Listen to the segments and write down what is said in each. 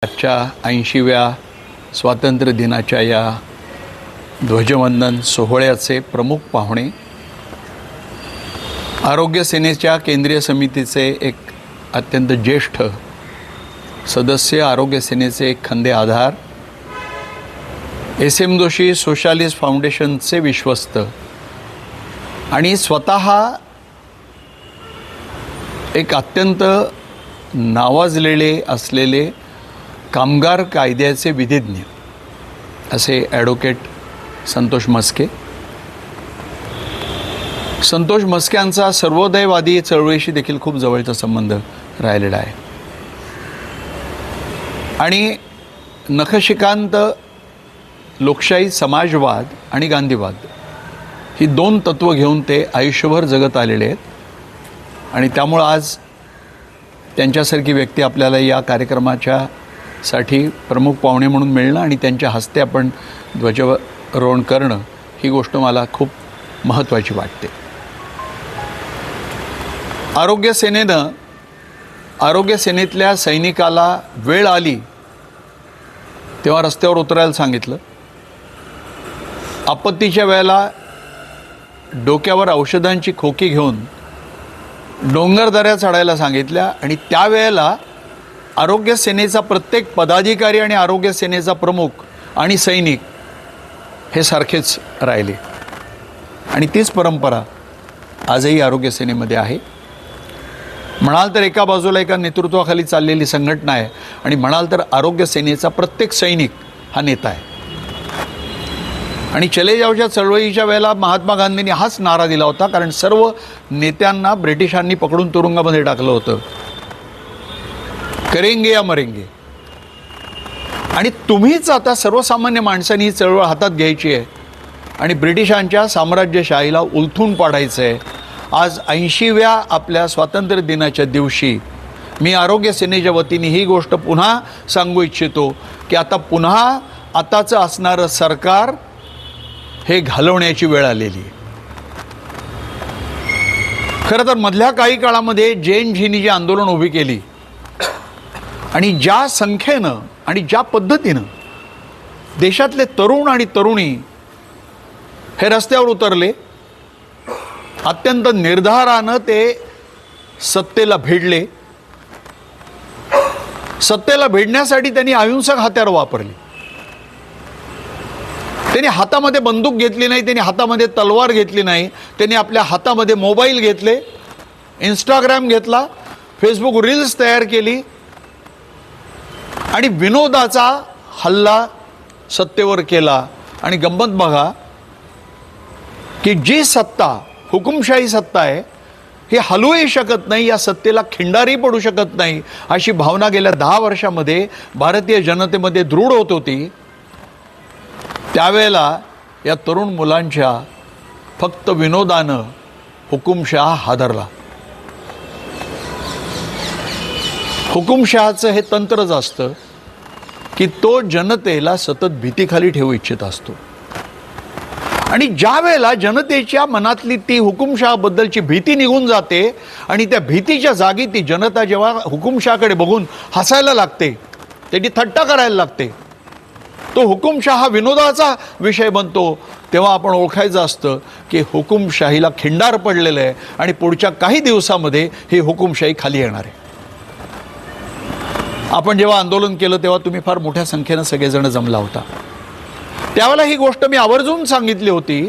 आजच्या 80व्या स्वातंत्र्य दिनाच्या या ध्वजवंदन सोहळ्याचे प्रमुख पाहुणे आरोग्य सेनेच्या केंद्रीय समितीचे एक अत्यंत ज्येष्ठ सदस्य, आरोग्य सेनेचे एक खंदे आधार, SM जोशी सोशलिस्ट फाउंडेशनचे विश्वस्त आणि स्वतः एक अत्यंत नावाजलेले असलेले कामगार कायद्याचे विधिज्ञ असे ॲडव्होकेट संतोष म्हस्के. संतोष म्हस्क्यांचा सर्वोदयवादी चळवळीशी देखील खूप जवळचा संबंध राहिलेला आहे आणि नखशिकांत लोकशाही, समाजवाद आणि गांधीवाद ही दोन तत्त्व घेऊन ते आयुष्यभर जगत आलेले आहेत आणि त्यामुळं आज त्यांच्यासारखी व्यक्ती आपल्याला या कार्यक्रमाच्यासाठी प्रमुख पाहुणे म्हणून मिळणं आणि त्यांच्या हस्ते आपण ध्वजारोहण करणं ही गोष्ट मला खूप महत्त्वाची वाटते. आरोग्य सेनेतल्या सैनिकाला वेळ आली तेव्हा रस्त्यावर उतरायला सांगितलं. आपत्तीच्या वेळेला डोक्यावर औषधांची खोकी घेऊन डोंगरदऱ्या चढायला सांगितल्या आणि त्यावेळेला आरोग्य सेनेचा प्रत्येक पदाधिकारी आणि आरोग्य सेनेचा प्रमुख आणि सैनिक हे सारखेच राहिले आणि तीच परंपरा आजही आरोग्य सेनेमध्ये आहे. म्हणाल तर एका बाजूला एका नेतृत्वाखाली चाललेली संघटना आहे आणि म्हणाल तर आरोग्य सेनेचा प्रत्येक सैनिक हा नेता आहे. आणि चले जावच्या चळवळीच्या वेळेला महात्मा गांधींनी हाच नारा दिला होता, कारण सर्व नेत्यांना ब्रिटिशांनी पकडून तुरुंगामध्ये टाकलं होतं, करेंगे या मरेंगे. आणि तुम्हीच आता सर्वसामान्य माणसांनी ही चळवळ हातात घ्यायची आहे आणि ब्रिटिशांच्या साम्राज्यशाहीला उलथून पाडायचं आहे. आज 80व्या आपल्या स्वातंत्र्य दिनाच्या दिवशी मी आरोग्य सेनेच्या वतीने ही गोष्ट पुन्हा सांगू इच्छितो की आता पुन्हा आताचं असणारं सरकार हे घालवण्याची वेळ आलेली आहे. खरं तर मधल्या काही काळामध्ये जैनजींनी जे आंदोलन उभी केली आणि ज्या संख्येनं आणि ज्या पद्धतीनं देशातले तरुण आणि तरुणी हे रस्त्यावर उतरले, अत्यंत निर्धारानं ते सत्तेला भिडले. सत्तेला भिडण्यासाठी त्यांनी अहिंसक हत्यारं वापरली. त्यांनी हातामध्ये बंदूक घेतली नाही, त्यांनी हातामध्ये तलवार घेतली नाही, त्यांनी आपल्या हातामध्ये मोबाईल घेतले, इंस्टाग्राम घेतला, फेसबुक रील्स तयार केली आणि विनोदाचा हल्ला सत्तेवर केला. आणि गंमत बघा की जी सत्ता हुकुमशाही सत्ता आहे ही हलवूही शकत नाही, या सत्तेला खिंडारही पडू शकत नाही, अशी भावना गेल्या 10 वर्षामध्ये भारतीय जनतेमध्ये दृढ होत होती. त्यावेळेला या तरुण मुलांच्या फक्त विनोदानं हुकुमशहा हादरला. हुकुमशहाचं हे तंत्रच असतं की तो जनतेला सतत भीतीखाली ठेवू इच्छित असतो आणि ज्या वेळेला जनतेच्या मनातली ती हुकुमशहाबद्दलची भीती निघून जाते आणि त्या भीतीच्या जागी ती जनता जेव्हा हुकुमशहाकडे बघून हसायला लागते, त्याची थट्टा करायला लागते, तो हुकुमशहा हा विनोदाचा विषय बनतो, तेव्हा आपण ओळखायचं असतं की हुकुमशाहीला खिंडार पडलेलं आहे आणि पुढच्या काही दिवसामध्ये ही हुकुमशाही खाली येणार आहे. आपण जेव्हा आंदोलन केलं तेव्हा तुम्ही फार मोठ्या संख्येनं सगळेजण जमला होता. त्यावेळेला ही गोष्ट मी आवर्जून सांगितली होती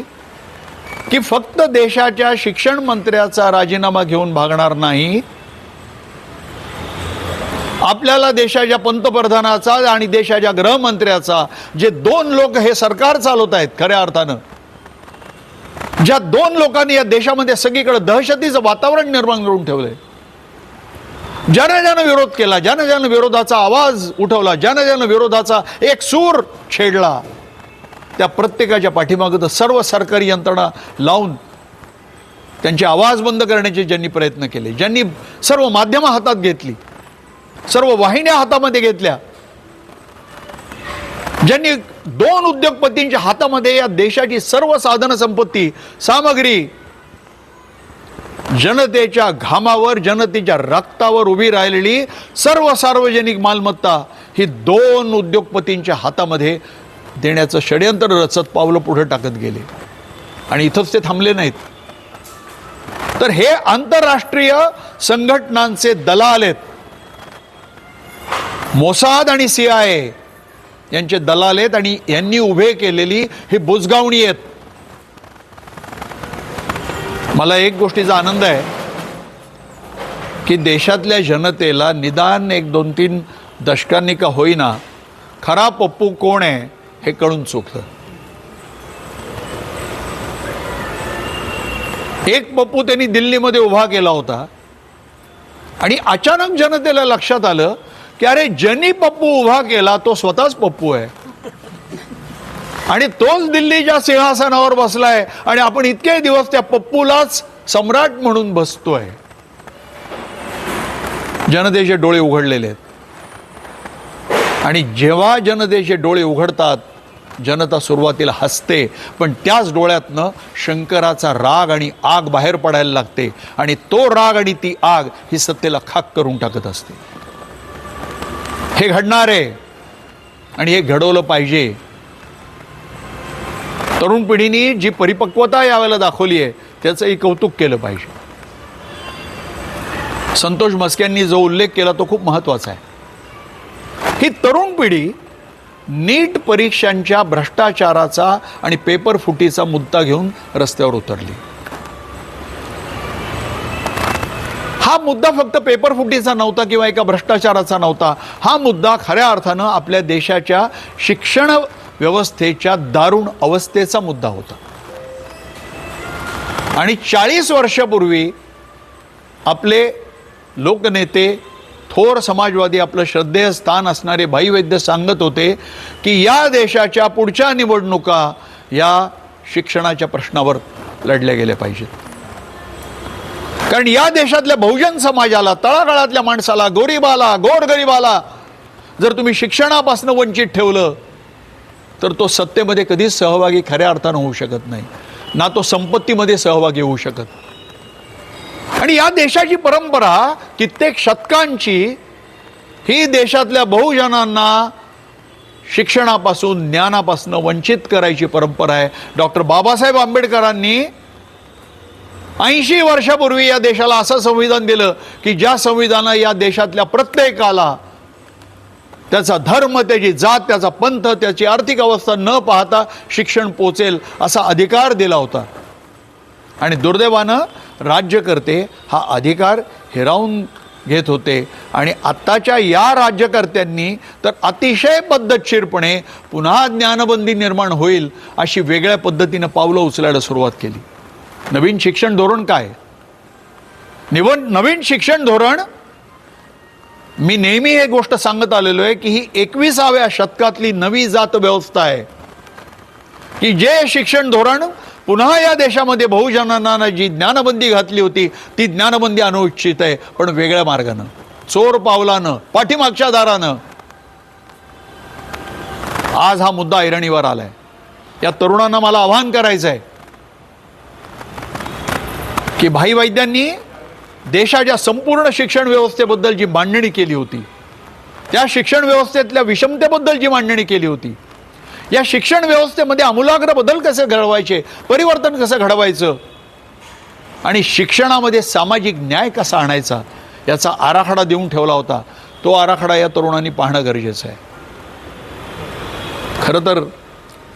की फक्त देशाच्या शिक्षण मंत्र्याचा राजीनामा घेऊन भागणार नाही, आपल्याला देशाच्या पंतप्रधानाचा आणि देशाच्या गृहमंत्र्याचा, जे 2 लोक हे सरकार चालवत आहेत खऱ्या अर्थानं, ज्या 2 लोकांनी या देशामध्ये सगळीकडे दहशतीचं वातावरण निर्माण करून ठेवलंय, ज्यानं विरोध केला, ज्यानं विरोधाचा आवाज उठवला, ज्यानं विरोधाचा एक सूर छेडला, त्या प्रत्येकाच्या पाठीमागं सर्व सरकारी यंत्रणा लावून त्यांचे आवाज बंद करण्याचे ज्यांनी प्रयत्न केले, ज्यांनी सर्व माध्यमं हातात घेतली, सर्व वाहिन्या हातामध्ये घेतल्या, ज्यांनी 2 उद्योगपतींच्या हातामध्ये या देशाची सर्व साधन संपत्ती, सामग्री जनतेच्या घामावर, जनतेच्या रक्तावर उभी राहिलेली सर्व सार्वजनिक मालमत्ता ही दोन उद्योगपतींच्या हातामध्ये देण्याचं षडयंत्र रचत पावलं पुढे टाकत गेले. आणि इथंच ते थांबले नाहीत, तर हे आंतरराष्ट्रीय संघटनांचे दलाल आहेत. मोसाद आणि CIA यांचे दलाल आहेत आणि यांनी उभे केलेली ही बुजगावणी आहेत. मला एक गोष्टीचा आनंद आहे की देशातल्या जनतेला निदान 1-2-3 दशकांनी का होईना खरा पप्पू कोण आहे हे कळून चुकलं. एक पप्पू त्यांनी दिल्लीमध्ये उभा केला होता आणि अचानक जनतेला लक्षात आलं की अरे ज्यांनी पप्पू उभा केला तो स्वतःच पप्पू आहे आणि तोच दिल्लीच्या सिंहासनावर बसलाय आणि आपण इतके दिवस त्या पप्पूलाच सम्राट म्हणून बसतोय. जनतेचे डोळे उघडलेले आहेत आणि जेव्हा जनतेचे डोळे उघडतात जनता सुरुवातीला हसते, पण त्याच डोळ्यातनं शंकराचा राग आणि आग बाहेर पडायला लागते आणि तो राग आणि ती आग ही सत्तेला खाक करून टाकत असते. हे घडणार आहे आणि हे घडवलं पाहिजे. तरुण पिढीने जी परिपक्वता यावेळेला दाखवली आहे त्याचंही कौतुक केलं पाहिजे. संतोष मस्क्यांनी जो उल्लेख केला तो खूप महत्त्वाचा आहे. ही तरुण पिढी नीट परीक्षांच्या भ्रष्टाचाराचा आणि पेपर फुटीचा मुद्दा घेऊन रस्त्यावर उतरली. हा मुद्दा फक्त पेपर फुटीचा नव्हता किंवा एका भ्रष्टाचाराचा नव्हता. हा मुद्दा खऱ्या अर्थानं आपल्या देशाच्या शिक्षण व्यवस्थेच्या दारुण अवस्थेचा मुद्दा होता. आणि 40 वर्षापूर्वी आपले लोकनेते थोर समाजवादी आपलं श्रद्धेय स्थान असणारे भाई वैद्य सांगत होते की या देशाच्या पुढच्या निवडणुका या शिक्षणाच्या प्रश्नावर लढल्या गेल्या पाहिजेत. कारण या देशातल्या बहुजन समाजाला, तळागाळातल्या माणसाला, गोरिबाला, गोरगरिबाला जर तुम्ही शिक्षणापासून वंचित ठेवलं तर तो सत्तेमध्ये कधीच सहभागी खऱ्या अर्थानं होऊ शकत नाही, ना तो संपत्तीमध्ये सहभागी होऊ शकत. आणि या देशाची परंपरा कित्येक शतकांची ही देशातल्या बहुजनांना शिक्षणापासून, ज्ञानापासून वंचित करायची परंपरा आहे. डॉक्टर बाबासाहेब आंबेडकरांनी 80 वर्षापूर्वी या देशाला असं संविधान दिलं की ज्या संविधानानं या देशातल्या प्रत्येकाला त्याचा धर्म, त्याची जात, त्याचा पंथ, त्याची आर्थिक अवस्था न पाहता शिक्षण पोचेल असा अधिकार दिला होता. आणि दुर्दैवानं राज्यकर्ते हा अधिकार हिरावून घेत होते. आणि आत्ताच्या या राज्यकर्त्यांनी तर अतिशय पद्धतशीरपणे पुन्हा ज्ञानबंदी निर्माण होईल अशी वेगळ्या पद्धतीनं पावलं उचलायला सुरुवात केली. नवीन शिक्षण धोरण काय? नवीन शिक्षण धोरण, मी नेहमी हे गोष्ट सांगत आलेलो आहे की ही 21व्या शतकातली नवी जात व्यवस्था आहे की जे शिक्षण धोरण पुन्हा या देशामध्ये बहुजनांना जी ज्ञानबंदी घातली होती ती ज्ञानबंदी आणू इच्छित आहे, पण वेगळ्या मार्गानं, चोर पावलानं, पाठीमागच्या दारानं. आज हा मुद्दा ऐरणीवर आलाय. या तरुणांना मला आवाहन करायचं आहे की भाई वैद्यांनी देशाच्या संपूर्ण शिक्षण व्यवस्थेबद्दल जी मांडणी केली होती, त्या शिक्षण व्यवस्थेतल्या विषमतेबद्दल जी मांडणी केली होती, या शिक्षण व्यवस्थेमध्ये आमूलाग्र बदल कसे घडवायचे, परिवर्तन कसं घडवायचं आणि शिक्षणामध्ये सामाजिक न्याय कसा आणायचा याचा आराखडा देऊन ठेवला होता. तो आराखडा या तरुणांनी पाहणं गरजेचं आहे. खरं तर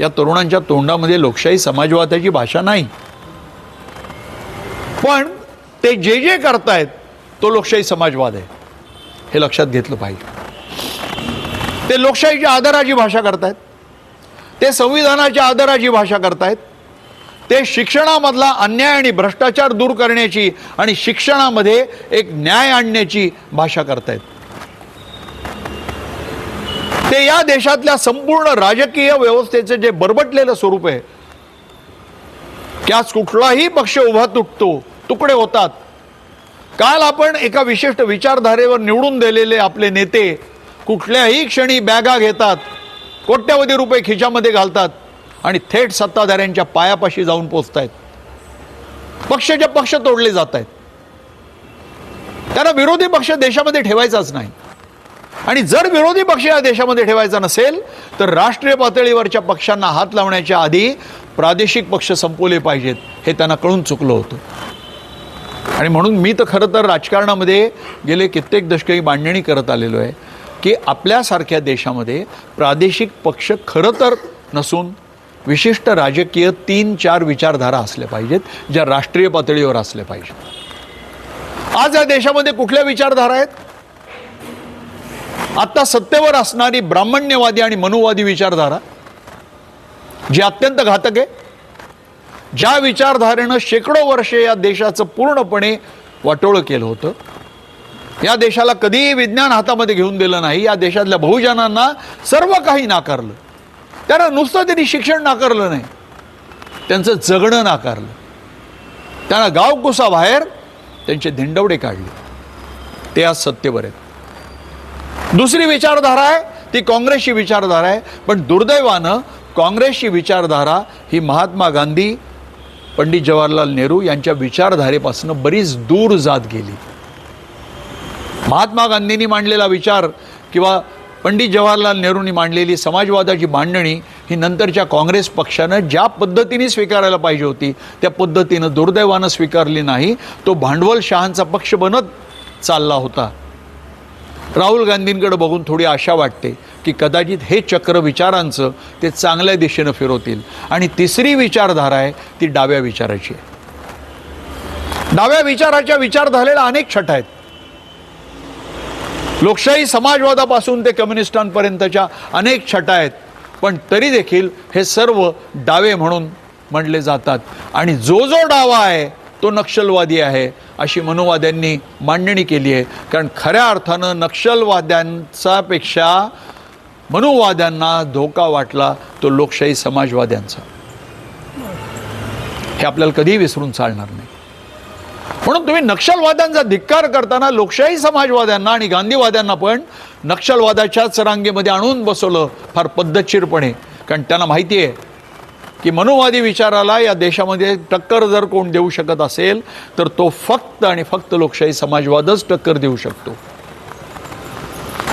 या तरुणांच्या तोंडामध्ये लोकशाही समाजवादाची भाषा नाही, पण ते जे जे करतायत तो लोकशाही समाजवाद आहे हे लक्षात घेतलं पाहिजे. ते लोकशाहीच्या आदराची भाषा करतायत, ते संविधानाच्या आदराची भाषा करतायत, ते शिक्षणामधला अन्याय आणि भ्रष्टाचार दूर करण्याची आणि शिक्षणामध्ये एक न्याय आणण्याची भाषा करतायत. ते या देशातल्या संपूर्ण राजकीय व्यवस्थेचे जे बरबटलेलं स्वरूप आहे, त्यास कुठलाही पक्ष उभा तुटतो, तुकडे होतात. काल आपण एका विशिष्ट विचारधारेवर निवडून दिलेले आपले नेते कुठल्याही क्षणी बॅगा घेतात, कोट्यवधी रुपये खिशामध्ये घालतात आणि थेट सत्ताधाऱ्यांच्या पायापाशी जाऊन पोचतायत. पक्षाचे पक्ष तोडले जात आहेत. त्यांना विरोधी पक्ष देशामध्ये ठेवायचाच नाही. आणि जर विरोधी पक्ष या देशामध्ये ठेवायचा नसेल तर राष्ट्रीय पातळीवरच्या पक्षांना हात लावण्याच्या आधी प्रादेशिक पक्ष संपवले पाहिजेत, हे त्यांना कळून चुकलं होतं. आणि म्हणून मी तर खरं तर राजकारणामध्ये गेले कित्येक दशके मांडणी करत आलेलो आहे की आपल्यासारख्या देशामध्ये प्रादेशिक पक्ष खरं तर नसून विशिष्ट राजकीय 3-4 विचारधारा असल्या पाहिजेत, ज्या राष्ट्रीय पातळीवर असल्या पाहिजेत. आज या देशामध्ये कुठल्या विचारधारा आहेत? आता सत्तेवर असणारी ब्राह्मण्यवादी आणि मनुवादी विचारधारा, जी अत्यंत घातक आहे, ज्या विचारधारेनं शेकडो वर्षे या देशाचं पूर्णपणे वाटोळं केलं होतं. या देशाला कधीही विज्ञान हातामध्ये घेऊन दिलं नाही. या देशातल्या बहुजनांना सर्व काही नाकारलं. त्यांना नुसतं त्यांनी शिक्षण नाकारलं नाही, त्यांचं जगणं नाकारलं. त्यांना गावकुसाबाहेर त्यांचे धिंडवडे काढले. ते आज सत्तेवर आहेत. दुसरी विचारधारा आहे ती काँग्रेसची विचारधारा आहे. पण दुर्दैवानं काँग्रेसची विचारधारा ही महात्मा गांधी, पंडित जवाहरलाल नेहरू यांच्या विचारधारेपासून बरीच दूर जात गेली. महात्मा गांधींनी मांडलेला विचार किंवा पंडित जवाहरलाल नेहरूंनी मांडलेली समाजवादाची मांडणी ही नंतरच्या काँग्रेस पक्षानं ज्या पद्धतीने स्वीकारायला पाहिजे होती त्या पद्धतीनं दुर्दैवानं स्वीकारली नाही. तो भांडवलशहांचा पक्ष बनत चालला होता. राहुल गांधींकडे बघून थोडी आशा वाटते की कदाचित हे चक्र विचारांचं ते चांगल्या दिशेनं फिरवतील. आणि तिसरी विचारधारा आहे ती डाव्या विचाराची आहे. डाव्या विचाराच्या विचारधारेला अनेक छटा आहेत. लोकशाही समाजवादापासून ते कम्युनिस्टांपर्यंतच्या अनेक छटा आहेत. पण तरी देखील हे सर्व डावे म्हणून म्हणले जातात. आणि जो जो डावा आहे तो नक्षलवादी आहे अशी मनुवाद्यांनी मांडणी केली आहे. कारण खऱ्या अर्थानं नक्षलवाद्यांचा पेक्षा मनुवाद्यांना धोका वाटला तो लोकशाही समाजवाद्यांचा. हे आपल्याला कधीही विसरून चालणार नाही. म्हणून तुम्ही नक्षलवाद्यांचा धिक्कार करताना लोकशाही समाजवाद्यांना आणि गांधीवाद्यांना पण नक्षलवादाच्याच रांगेमध्ये आणून बसवलं फार पद्धतशीरपणे. कारण त्यांना माहिती आहे की मनुवादी विचाराला या देशामध्ये टक्कर जर कोण देऊ शकत असेल तर तो फक्त आणि फक्त लोकशाही समाजवादच टक्कर देऊ शकतो.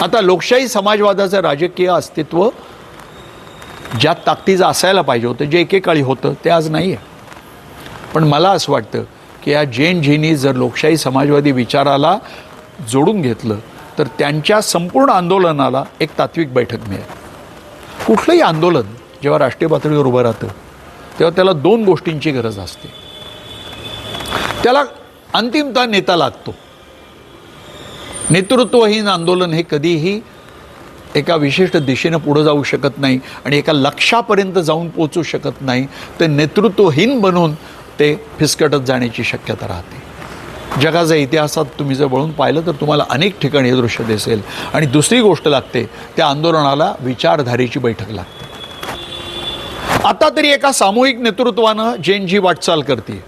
आता लोकशाही समाजवादाचं राजकीय अस्तित्व ज्या ताकदीचं असायला पाहिजे होतं, जे एकेकाळी होतं, ते आज नाही आहे. पण मला असं वाटतं की या जैनजींनी जर लोकशाही समाजवादी विचाराला जोडून घेतलं तर त्यांच्या संपूर्ण आंदोलनाला एक तात्विक बैठक मिळेल. कुठलंही आंदोलन जेव्हा राष्ट्रीय पातळीवर उभं राहतं तेव्हा त्याला 2 गोष्टींची गरज असते. त्याला अंतिमतः नेता लागतो. नेतृत्वहीन आंदोलन हे कधीही एका विशिष्ट दिशेनं पुढे जाऊ शकत नाही आणि एका लक्ष्यापर्यंत जाऊन पोचू शकत नाही. ते नेतृत्वहीन बनून ते फिसकटत जाण्याची शक्यता राहते. जगाच्या इतिहासात तुम्ही जर वळून पाहिलं तर तुम्हाला अनेक ठिकाणी हे दृश्य दिसेल. आणि दुसरी गोष्ट लागते, त्या आंदोलनाला विचारधारेची बैठक लागते. आता तरी एका सामूहिक नेतृत्वानं जैनजी वाटचाल करते.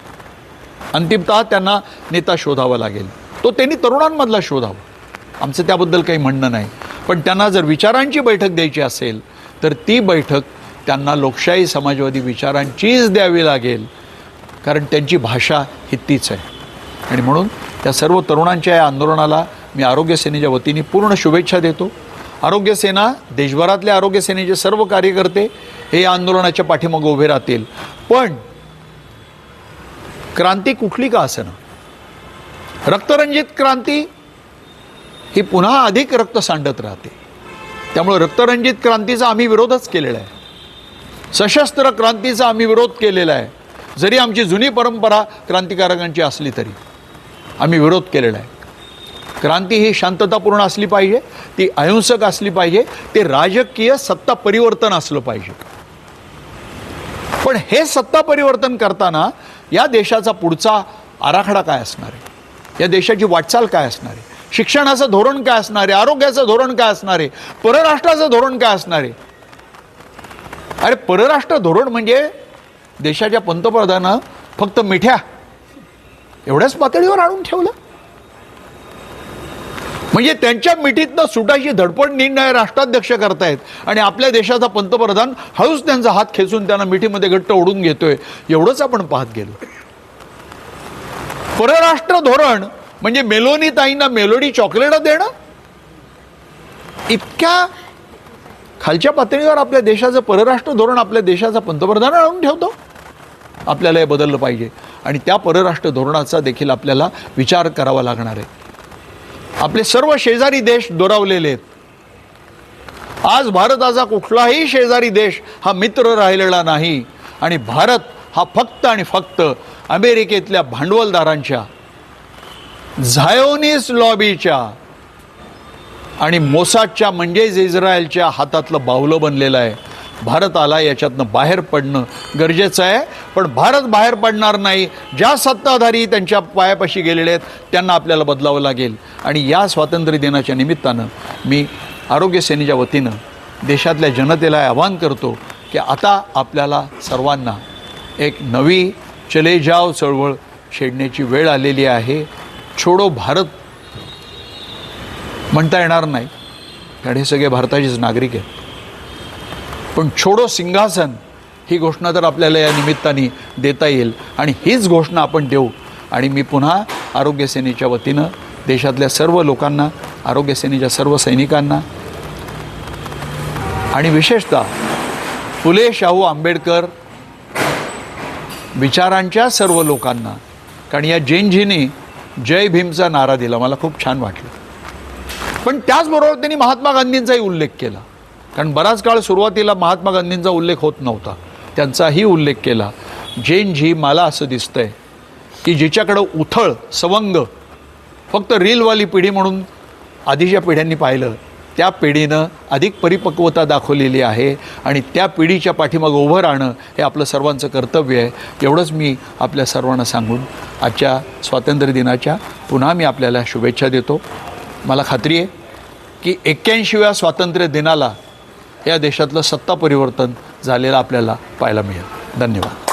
अंतिमतः त्यांना नेता शोधावा लागेल. तो त्यांनी तरुणांमधला शोधावा. आमचं त्याबद्दल काही म्हणणं नाही. पण त्यांना जर विचारांची बैठक द्यायची असेल तर ती बैठक त्यांना लोकशाही समाजवादी विचारांचीच द्यावी लागेल. कारण त्यांची भाषा ही तीच आहे. आणि म्हणून त्या सर्व तरुणांच्या या आंदोलनाला मी आरोग्य सेनेच्या वतीने पूर्ण शुभेच्छा देतो. आरोग्य सेना, देशभरातले आरोग्य सेनेचे सर्व कार्यकर्ते हे या आंदोलनाच्या पाठीमागे उभे राहतील. पण क्रांती कुठली का असेना, रक्तरंजित क्रांती ही पुन्हा अधिक रक्त सांडत राहते. त्यामुळे रक्तरंजित क्रांतीचा आम्ही विरोधच केलेला आहे. सशस्त्र क्रांतीचा आम्ही विरोध केलेला आहे. जरी आमची जुनी परंपरा क्रांतिकारकांची असली तरी आम्ही विरोध केलेला आहे. क्रांती ही शांततापूर्ण असली पाहिजे, ती अहिंसक असली पाहिजे, ते राजकीय सत्ता परिवर्तन असलं पाहिजे. पण हे सत्ता परिवर्तन करताना या देशाचा पुढचा आराखडा काय असणार आहे, या देशाची वाटचाल काय असणार आहे, शिक्षणाचं धोरण काय असणार आहे, आरोग्याचं धोरण काय असणार आहे, परराष्ट्राचं धोरण काय असणार आहे. अरे परराष्ट्र धोरण म्हणजे देशाच्या पंतप्रधानानं फक्त मिठ्या एवढ्याच पातळीवर आणून ठेवलं. म्हणजे त्यांच्या मिठीतनं सुटायची धडपड निर्णय राष्ट्राध्यक्ष करतायत आणि आपल्या देशाचा पंतप्रधान हळूच त्यांचा हात खेचून त्यांना मिठीमध्ये घट्ट ओढून घेतोय. एवढंच आपण पाहत गेलो. परराष्ट्र धोरण म्हणजे मेलोनी ताईंना मेलोडी चॉकलेट देणं, इतक्या खालच्या पातळीवर आपल्या देशाचं परराष्ट्र धोरण आपल्या देशाचा पंतप्रधान आणून ठेवतो. आपल्याला हे बदललं पाहिजे आणि त्या परराष्ट्र धोरणाचा देखील आपल्याला विचार करावा लागणार आहे. आपले सर्व शेजारी देश दुरावलेले आहेत. आज भारताचा कुठलाही शेजारी देश हा मित्र राहिलेला नाही आणि भारत हा फक्त आणि फक्त अमेरिकेतल्या भांडवलदारांच्या, झायोनिस्ट लॉबीच्या आणि मोसादच्या म्हणजेच इस्रायलच्या हातातलं बाहुलं बनलेलं आहे. भारताला याच्यातनं बाहेर पडणं गरजेचं आहे. पण भारत बाहेर पडणार नाही. ज्या सत्ताधारी त्यांच्या पायापाशी गेलेले आहेत त्यांना आपल्याला बदलावं लागेल. आणि या स्वातंत्र्य दिनाच्या निमित्तानं मी आरोग्य सेनेच्या वतीनं देशातल्या जनतेला आवाहन करतो की आता आपल्याला सर्वांना एक नवी चले जाव चळवळ छेडण्याची वेळ आलेली आहे. छोडो भारत म्हणता येणार नाही कारण हे सगळे भारताचेच नागरिक आहेत. पण छोडो सिंहासन ही घोषणा तर आपल्याला या निमित्ताने देता येईल आणि हीच घोषणा आपण देऊ. आणि मी पुन्हा आरोग्य सेनेच्या वतीनं देशातल्या सर्व लोकांना, आरोग्य सेनेच्या सर्व सैनिकांना आणि विशेषतः फुले शाहू आंबेडकर विचारांच्या सर्व लोकांना, कारण या जैनजींनी जय भीमचा नारा दिला, मला खूप छान वाटलं. पण त्याचबरोबर त्यांनी महात्मा गांधींचाही उल्लेख केला. कारण बराच काळ सुरुवातीला महात्मा गांधींचा उल्लेख होत नव्हता, त्यांचाही उल्लेख केला. जैनजी मला असं दिसतंय की जिच्याकडं उथळ सवंग फक्त रीलवाली पिढी म्हणून आधीच्या पिढ्यांनी पाहिलं, त्या पिढीनं अधिक परिपक्वता दाखवलेली आहे आणि त्या पिढीच्या पाठीमागं उभं राहणं हे आपलं सर्वांचं कर्तव्य आहे. एवढंच मी आपल्या सर्वांना सांगून आजच्या स्वातंत्र्य दिनाच्या पुन्हा मी आपल्याला शुभेच्छा देतो. मला खात्री आहे की 81व्या स्वातंत्र्य दिनाला या देशातलं सत्ता परिवर्तन झालेलं आपल्याला पाहायला मिळेल. धन्यवाद.